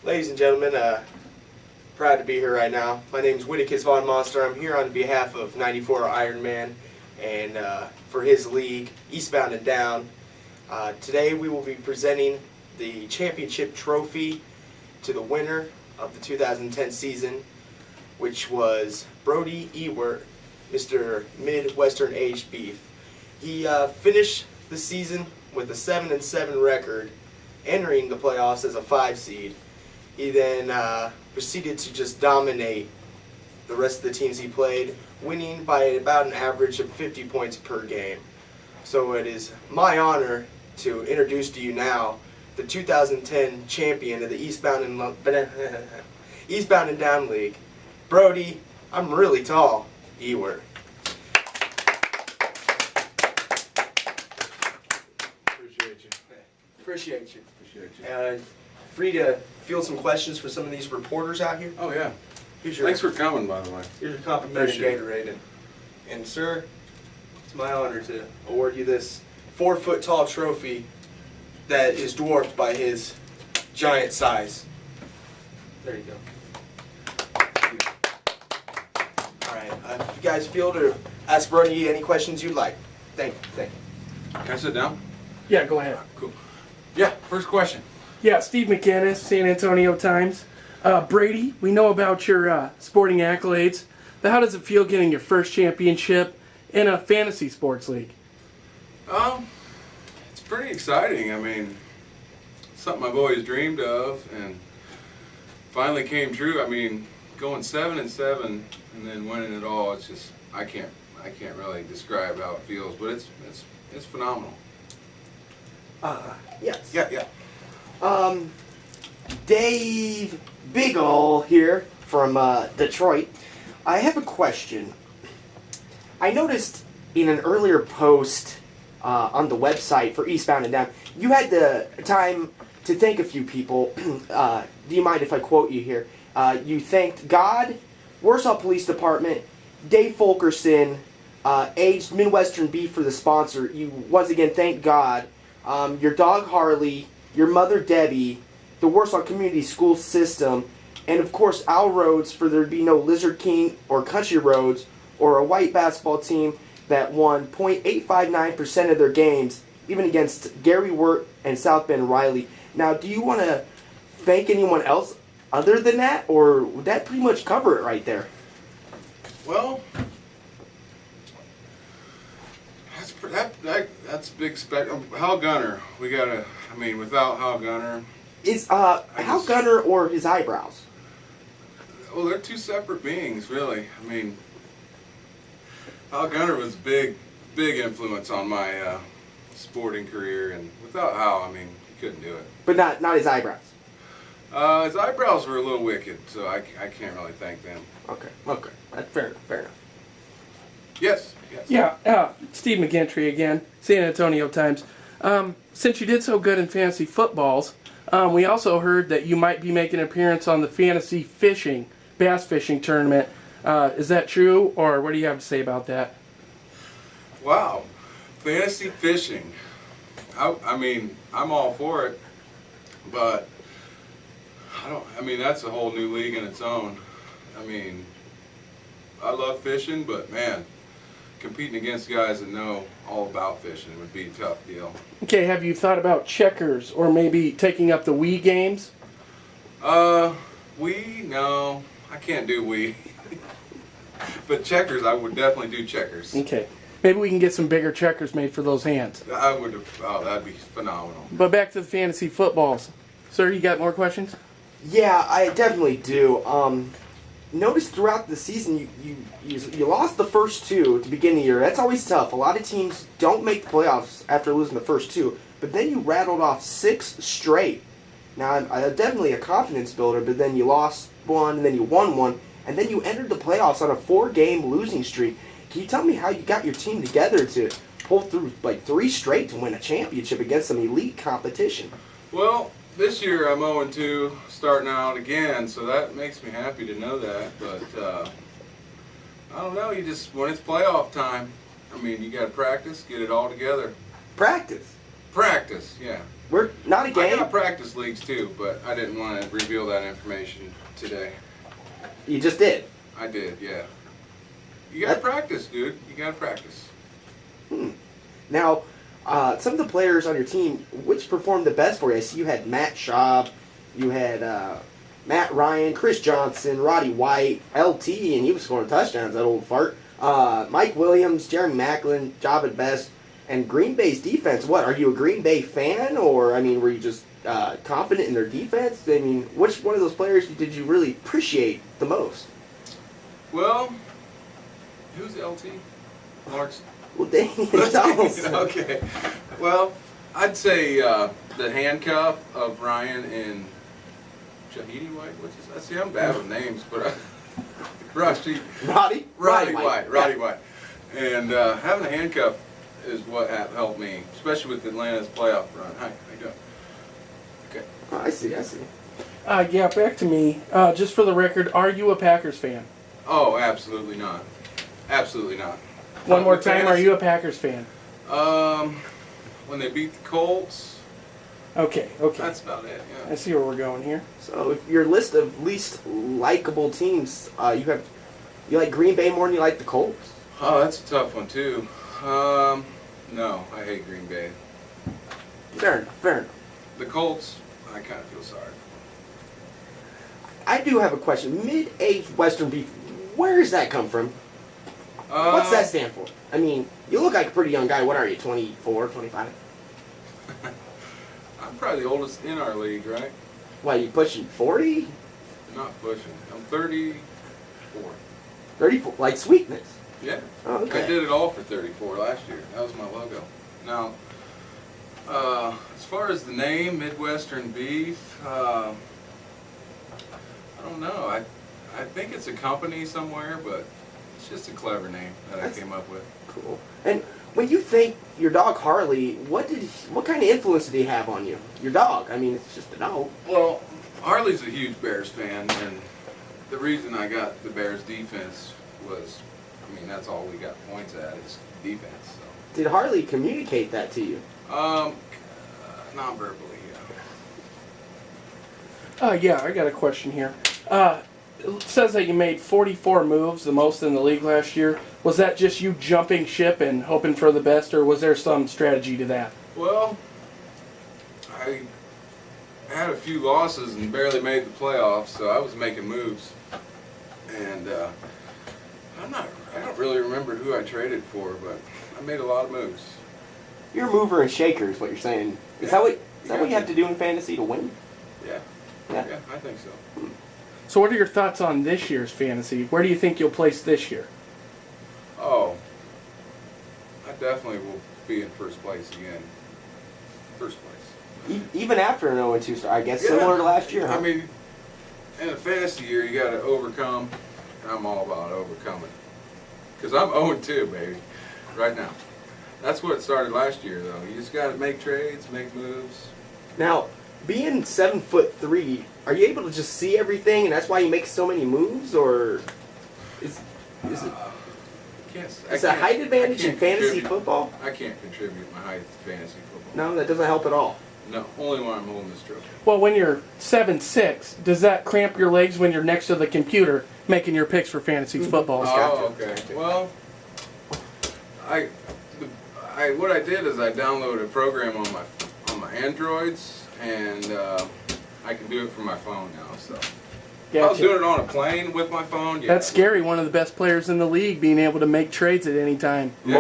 Ladies and gentlemen, proud to be here right now. My name is Whitticus Von Monsta. I'm here on behalf of 94 Ironman and for his league, Eastbound and Down. Today we will be presenting the championship trophy to the winner of the 2010 season, which was Brodie Ewert, Mr. Midwestern Aged Beef. He finished the season with a 7-7 record, entering the playoffs as a 5 seed. He then proceeded to just dominate the rest of the teams he played, winning by about an average of 50 points per game. So it is my honor to introduce to you now the 2010 champion of the Eastbound and Down League, Brodie, I'm really tall, Ewert. Appreciate you. Free to field some questions for some of these reporters out here. Oh yeah. Thanks for coming, by the way. Here's a complimentary Gatorade. And sir, it's my honor to award you this 4-foot-tall trophy that is dwarfed by his giant size. There you go. All right. If you guys feel to ask Brodie any questions you'd like. Thank you. Can I sit down? Yeah, go ahead. Cool. Yeah, first question. Yeah, Steve McGinnis, San Antonio Times. Brady, we know about your sporting accolades, but how does it feel getting your first championship in a fantasy sports league? It's pretty exciting. I mean, something I've always dreamed of, and finally came true. I mean, going 7-7 and then winning it all, it's just I can't really describe how it feels, but it's phenomenal. Yes. Yeah. Dave Biggle here from Detroit. I have a question. I noticed in an earlier post on the website for Eastbound and Down, you had the time to thank a few people. Do you mind if I quote you here? You thanked God, Warsaw Police Department, Dave Fulkerson, Aged Midwestern Beef for the sponsor. You once again thanked God, your dog Harley, your mother Debbie, the Warsaw Community School System, and of course Al Rhodes for there to be no Lizard King or Country Roads or a white basketball team that won .859% of their games, even against Gary Ewert and South Bend Riley. Now, do you want to thank anyone else other than that, or would that pretty much cover it right there? Well, that's big spectrum. Hal Gunner, without Hal Gunner. Is Hal Gunner or his eyebrows? Well, they're two separate beings, really. I mean, Hal Gunner was big influence on my sporting career, and without Hal, he couldn't do it. But not his eyebrows. His eyebrows were a little wicked, so I can't really thank them. Okay. That's fair enough. Yes. Yeah, Steve McGinnis again, San Antonio Times. Since you did so good in fantasy footballs, we also heard that you might be making an appearance on the fantasy bass fishing tournament. Is that true, or what do you have to say about that? Wow, fantasy fishing. I'm all for it, but that's a whole new league in its own. I love fishing, but man, competing against guys that know all about fishing would be a tough deal. Okay, have you thought about checkers or maybe taking up the Wii games? Wii? No, I can't do Wii. But checkers, I would definitely do checkers. Okay. Maybe we can get some bigger checkers made for those hands. That'd be phenomenal. But back to the fantasy footballs. Sir, you got more questions? Yeah, I definitely do. Notice throughout the season you lost the first two at the beginning of the year. That's always tough. A lot of teams don't make the playoffs after losing the first two. But then you rattled off 6 straight. Now, definitely a confidence builder, but then you lost one, and then you won one, and then you entered the playoffs on a 4-game losing streak. Can you tell me how you got your team together to pull through 3 straight to win a championship against some elite competition? Well, this year I'm 0-2 starting out again, so that makes me happy to know that. But I don't know, when it's playoff time, you got to practice, get it all together. Practice? Practice, yeah. We're not a I game. got practice leagues too, but I didn't want to reveal that information today. You just did. I did, yeah. You gotta practice, dude. You gotta practice. Now, some of the players on your team, which performed the best for you? I see you had Matt Schaub, you had Matt Ryan, Chris Johnson, Roddy White, LT, and he was scoring touchdowns, that old fart. Mike Williams, Jeremy Macklin, Jabba Best, and Green Bay's defense. What, are you a Green Bay fan, or, I mean, were you just confident in their defense? I mean, which one of those players did you really appreciate the most? Well, who's LT? Mark's. Well, Daniel Donaldson. Okay. Well, I'd say the handcuff of Ryan and Shahidi White. What's his? See, I'm bad with names, but Roddy White. And having a handcuff is what helped me, especially with Atlanta's playoff run. Hi, how you doing? Okay. Oh, I see. Yeah, back to me. Just for the record, are you a Packers fan? Oh, absolutely not. Absolutely not. One more time, are you a Packers fan? When they beat the Colts. Okay. That's about it. I Yeah. see where we're going here. So, if your list of least likable teams, you like Green Bay more than you like the Colts? Oh, that's a tough one too. No, I hate Green Bay. Fair enough. The Colts, I kind of feel sorry for. I do have a question. Mid-aged Western beef, where does that come from? What's that stand for? I mean, you look like a pretty young guy. What are you, 24, 25? I'm probably the oldest in our league, right? What, you pushing 40? Not pushing. I'm 34. 34, like sweetness. Yeah. Oh, okay. I did it all for 34 last year. That was my logo. Now, as far as the name, Midwestern Beef, I don't know. I think it's a company somewhere, but it's just a clever name that I came up with. Cool. And when you think your dog Harley, what kind of influence did he have on you? Your dog. I mean, it's just a dog. Well, Harley's a huge Bears fan, and the reason I got the Bears defense was, I mean, that's all we got points at is defense. So. Did Harley communicate that to you? Non-verbally, Yeah, I got a question here. It says that you made 44 moves, the most in the league last year. Was that just you jumping ship and hoping for the best, or was there some strategy to that? Well, I had a few losses and barely made the playoffs, so I was making moves. And I don't really remember who I traded for, but I made a lot of moves. You're a mover and shaker, is what you're saying. Is that what you have to do in fantasy to win? Yeah. Yeah. Yeah, I think so. So what are your thoughts on this year's fantasy? Where do you think you'll place this year? Oh, I definitely will be in first place again. First place. Even after an 0-2 start, I guess, Yeah. similar to last year, huh? I mean, in a fantasy year, you got to overcome. I'm all about overcoming. Because I'm 0-2, baby, right now. That's what started last year, though. You just got to make trades, make moves. Now, being 7'3", are you able to just see everything, and that's why you make so many moves, or is it a height advantage in fantasy football? I can't contribute my height to fantasy football. No, that doesn't help at all. No, only when I'm holding this trophy. Well, when you're 7'6", does that cramp your legs when you're next to the computer making your picks for fantasy football? Oh, okay. Well, what I did is I downloaded a program on my Androids, and I can do it from my phone now. So if I was doing it on a plane with my phone, yeah. That's scary. One of the best players in the league being able to make trades at any time. Yeah.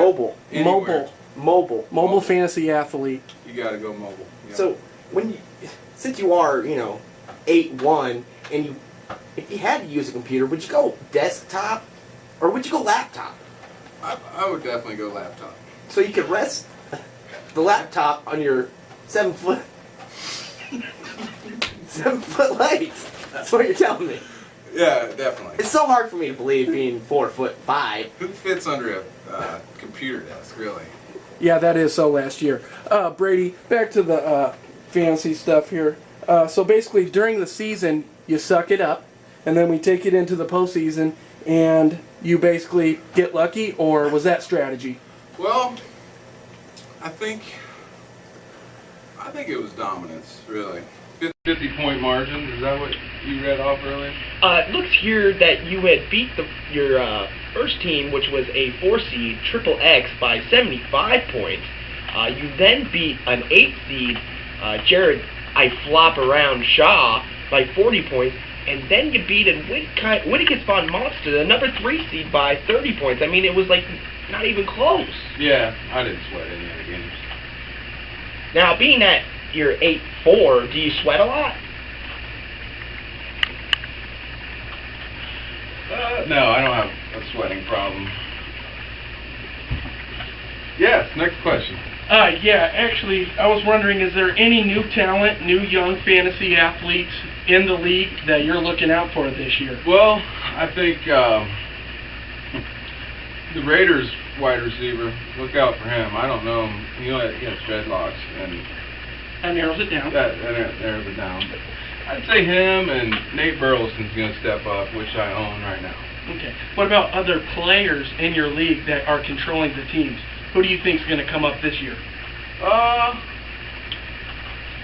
Anywhere. Mobile fantasy athlete. You got to go mobile. Yeah. So since you are 8'1", and if you had to use a computer, would you go desktop or would you go laptop? I would definitely go laptop. So you could rest the laptop on your 7 foot legs. That's what you're telling me. Yeah, definitely. It's so hard for me to believe being 4'5". Who fits under a computer desk, really? Yeah, that is so last year. Brady, back to the fantasy stuff here. So basically, during the season, you suck it up, and then we take it into the postseason, and you basically get lucky, or was that strategy? Well, I think I think it was dominance, really. 50-point margin, is that what you read off earlier? It looks here that you had beat your first team, which was a 4 seed, Triple X, by 75 points. You then beat an 8 seed, Jared I Flop Around Shaw, by 40 points. And then you beat a Whitticus Von Monsta, another 3 seed, by 30 points. I mean, it was like not even close. Yeah, I didn't sweat any of the games. Now, being that you're 8-4, do you sweat a lot? No, I don't have a sweating problem. Yes, next question. Yeah, actually, I was wondering, is there any new talent, new young fantasy athletes in the league that you're looking out for this year? Well, I think the Raiders wide receiver, look out for him. I don't know him. He has dreadlocks, and That narrows it down. that narrows it down. But I'd say him and Nate Burleson's going to step up, which I own right now. Okay. What about other players in your league that are controlling the teams? Who do you think is going to come up this year? Is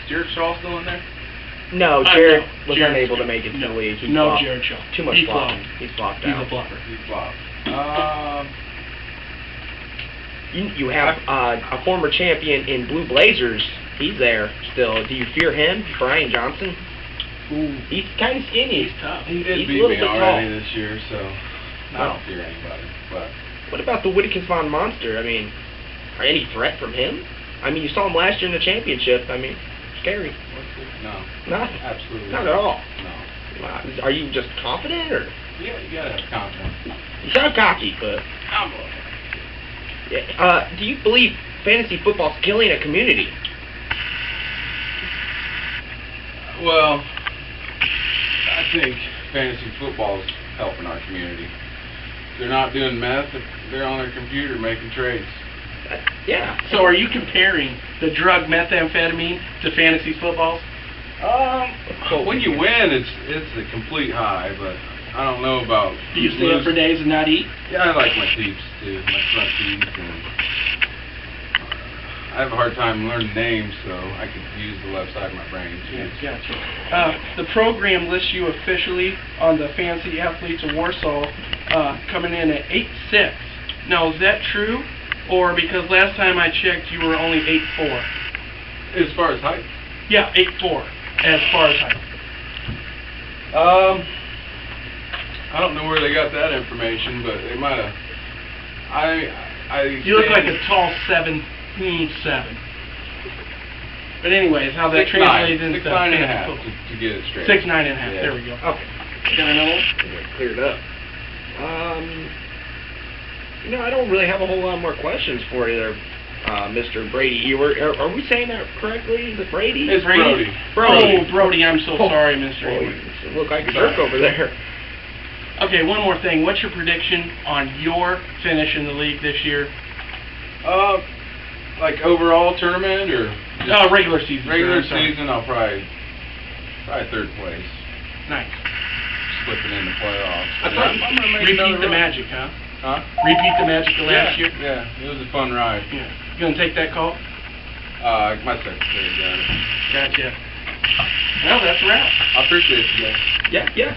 Jared Shaw still in there? No, Jared was unable to make it to the league. He no, flopped. Jared Shaw. Too much He flopping. flopped. He's flopped He's out. a flopper. He flopped. You have a former champion in Blue Blazers. He's there still. Do you fear him, Brian Johnson? Ooh. He's kind of skinny. He's tough. He did He's a beat little me bit already tall. this year, so I don't fear anybody. But What about the Whitticus Von Monsta? I mean, any threat from him? I mean, you saw him last year in the championship. I mean, scary. no, Not, absolutely not at all. No. Are you just confident, or Yeah, you gotta have confidence. you sound cocky? But I'm do you believe fantasy football's killing a community? Well, I think fantasy football's helping our community. They're not doing meth, they're on their computer making trades. Yeah. So are you comparing the drug methamphetamine to fantasy footballs? When you win, it's a complete high, but I don't know about. Do you stay up for days and not eat? Yeah, I like my teeps too, my front teeps, and I have a hard time learning names, so I could use the left side of my brain too. Yeah, gotcha. The program lists you officially on the Fancy Athletes of Warsaw coming in at 8'6". Now, is that true? Or because last time I checked, you were only 8'4"? As far as height? Yeah, 8'4", as far as height. I don't know where they got that information, but they might have. You look like a tall 7'7". But anyways, how that translates into 6'9.5" football. to get it straight. 6'9.5". Yeah. There we go. Okay. Got another one? Cleared up. I don't really have a whole lot more questions for you there, Mr. Brady Ewert. Are we saying that correctly? Is it Brady? It's Brodie. Oh, Brodie, I'm so sorry, Mr. Oh, Ewert. you look like a jerk over there. Okay, one more thing. What's your prediction on your finish in the league this year? Like overall tournament or Regular season. regular sorry. season? I'll probably third place, Nice. slipping in the playoffs. I thought I'm gonna make Repeat another the run. magic, huh? Huh? Repeat the magic of last year? Yeah, it was a fun ride. Yeah. You gonna take that call? My secretary got it. Gotcha. Well, that's a wrap. I appreciate you guys. Yeah.